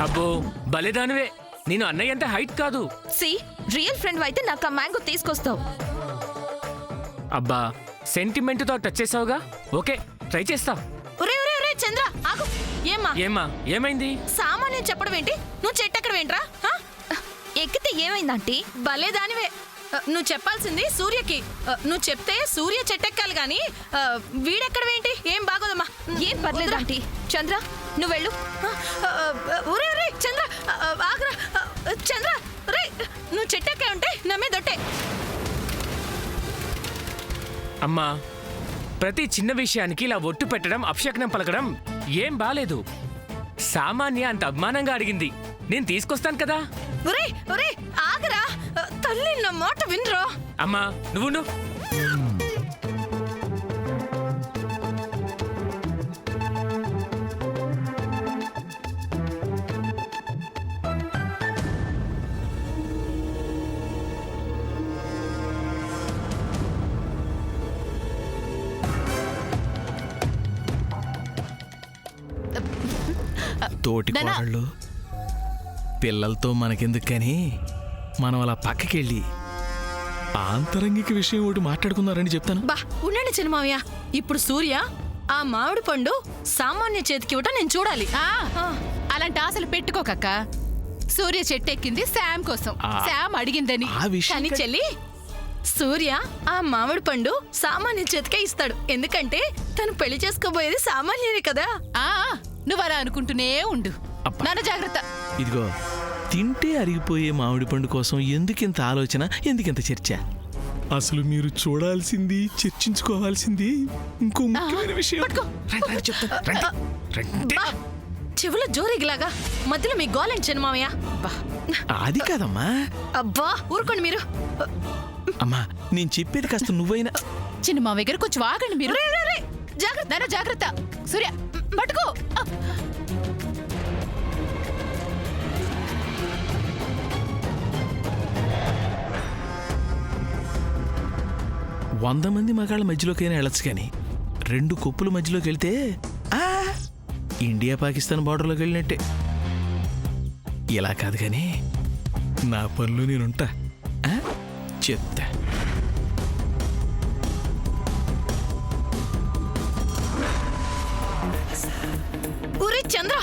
అబ్బో భలేదానివే. నేను అన్నయ్య అంత హైట్ కాదు. సి రియల్ ఫ్రెండ్ అయితే నాకు ఆ మ్యాంగో తీసుకొస్తావు. అబ్బా సెంటిమెంట్ తో టచ్ చేసావుగా, ఓకే ట్రై చేస్తా. ఒరే ఒరే ఒరే చంద్ర ఆగు. ఏమ్మా ఏమైంది? సామాన్యం చెప్పడం ఏంటి? నువ్వు చెట్టు ఎక్కడ వేంట్రా? ఎక్కితే ఏమైందంటే భలేదానివే. నువ్వు చెప్పాల్సింది సూర్యకి. నువ్వు చెప్తే సూర్య చెట్టెక్కాలి గాని వీడెక్కడవేంటి? ఏం బాగోదమ్మా. ఏం పర్లేదు ఆంటీ. చంద్ర నువ్వు వెళ్ళు. ఒరే ఒరే చంద్ర ఆగ్రా. చంద్ర రే నువ్వు చెట్టెక్కా ఉంటే నా మీద దొట్టే. అమ్మా ప్రతి చిన్న విషయానికి ఇలా ఒట్టు పెట్టడం, అపశకునం పలకడం ఏం బాలేదు. సామాన్య అంత అభిమానంగా అడిగింది, నేను తీసుకొస్తాను కదా. ఒరే ఒరే ఆగరా, తల్లి నా మాట వినరా. అమ్మా నువ్వు తోటి కోడళ్ళు పిల్లలతో మనకెందుకు కానీ మనం అలా పక్కకెళ్ళి ఆంతరంగిక విషయం ఒకటి మాట్లాడుకున్నారని చెప్తాను. బా ఉండండి చిన్నమావయ్య. ఇప్పుడు సూర్య ఆ మామిడి పండు సామాన్య చేతికి ఇవ్వటం నేను చూడాలి. అలాంటి ఆశలు పెట్టుకోకక్క. సూర్య చెట్టెక్కింది శామ్ కోసం, శామ్ అడిగిందని. కానీ చెల్లి సూర్య ఆ మామిడి పండు సామాన్య చేతికే ఇస్తాడు. ఎందుకంటే తను పెళ్లి చేసుకోబోయేది సామాన్యనే కదా. నువ్వు అలా అనుకుంటూనే ఉండు. నాన్న జాగ్రత్త. ఇదిగో తింటే అరిగిపోయే మామిడి పండు కోసం ఎందుకింత ఆలోచన, ఎందుకింత చర్చ? అసలు మీరు చూడాల్సింది, చర్చించుకోవాల్సింది ఇంకో ముఖ్యమైన విషయం. చెవుల జోరిగిలాగా మధ్యలో మీ గోలండి చిన్నమావయ్య. అది కాదమ్మా. అబ్బా ఊరుకోండి మీరు. అమ్మా నేను చెప్పేది కాస్త నువ్వైనా. చిన్న మావయ్య గారు కొంచెం ఆగండి మీరు. జాగ్రత్త జాగ్రత్త. సూర్య పట్టుకో. 100 మంది మగాళ్ళ మధ్యలోకైనా వెళ్ళొచ్చు కానీ 2 కొప్పుల మధ్యలోకి వెళ్తే ఇండియా పాకిస్తాన్ బార్డర్లోకి వెళ్ళినట్టే. ఇలా కాదు కానీ నా పనులు నేనుంటా, చెప్తా. ఊరే చంద్ర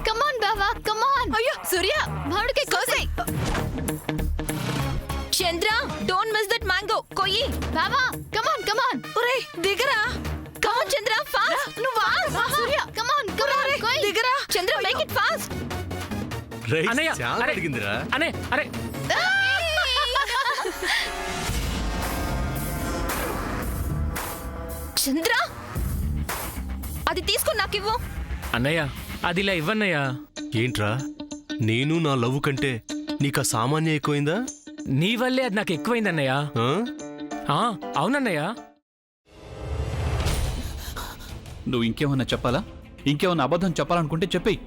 కమాన్ బావా కమాన్. అయ్యో సూర్య మామిడికాయ కోసేయ్. చంద్ర డోంట్ మిస్ దట్ మ్యాంగో. కొయ్యి బావా కమాన్ కమాన్. ఊరే దిగరా. కమాన్ చంద్ర ఫాస్ట్. నువ్వు సూర్య కమాన్ కమాన్ కొయ్యి. దిగరా చంద్ర, మేక్ ఇట్ ఫాస్ట్. అన్నయ్య అరే అరే చంద్ర అది తీసుకుని నాకు ఇవ్వు. అన్నయ్య అది ఇలా ఇవ్వన్నయ్యా. ఏంట్రా నేను నా లవ్ కంటే నీకు సామాన్య ఎక్కువైందా? నీ వల్లే అది నాకు ఎక్కువైందన్నయ్యా. అవునన్నయ్య. నువ్వు ఇంకేమన్నా చెప్పాలా? ఇంకేమన్నా అబద్ధం చెప్పాలనుకుంటే చెప్పేయి.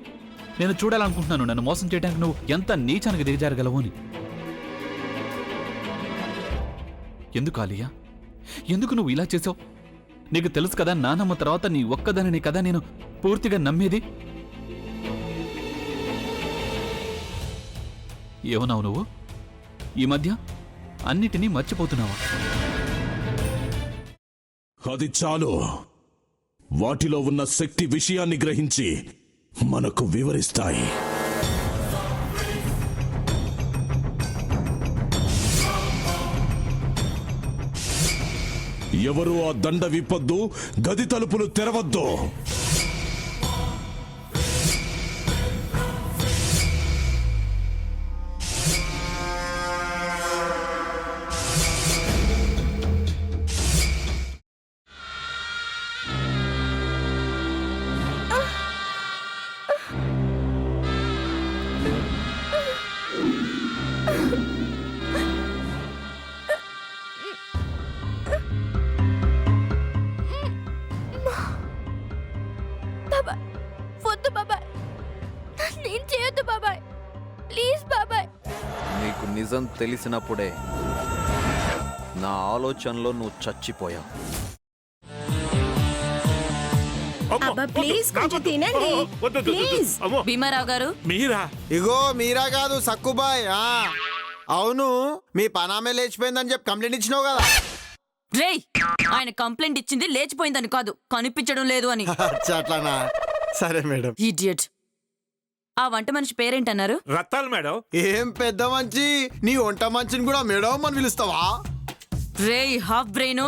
నేను చూడాలనుకుంటున్నాను నన్ను మోసం చేయడానికి నువ్వు ఎంత నీచానికి దిగజారగలవు అని. ఎందుకు ఆలియా, ఎందుకు నువ్వు ఇలా చేసావు? నీకు తెలుసు కదా నానమ్మ తర్వాత నీ ఒక్కదానిని కదా నేను పూర్తిగా నమ్మేది. ఏమన్నావు నువ్వు? ఈ మధ్య అన్నిటినీ మర్చిపోతున్నావా? అది చాలు. వాటిలో ఉన్న శక్తి విషయాన్ని గ్రహించి మనకు వివరిస్తాయి. ఎవరు ఆ దండ విప్పొద్దు, గది తలుపులు తెరవద్దు. వద్దు బాబాయ్, నేను చేయొద్దు బాబాయ్, ప్లీజ్ బాబాయ్. నీకు నిజం తెలిసినప్పుడే నా ఆలోచనలో నువ్వు చచ్చిపోయావు. అబ్బా ప్లీజ్ కొంచెం తినండి ప్లీజ్. భీమారావు గారు మీరా? ఇగో మీరా కాదు సక్కుబాయ్. అవును, మీ పనామే లేచిపోయిందని చెప్పి కంప్లైంట్ ఇచ్చినావు కదా. రేయ్, ఆయన కంప్లైంట్ ఇచ్చింది లేచిపోయిందని కాదు, కనిపించడం లేదు అని. అట్లానా? సరే మేడం. ఇడియట్. ఆ వంట మనిషి పేరేంటన్నారు? రత్తాలు మేడం. ఏం పెద్ద మంచి, నీ వంట మంచిని కూడా మేడం అని పిలుస్తావా? రేయ్ హాఫ్ బ్రెయిన్,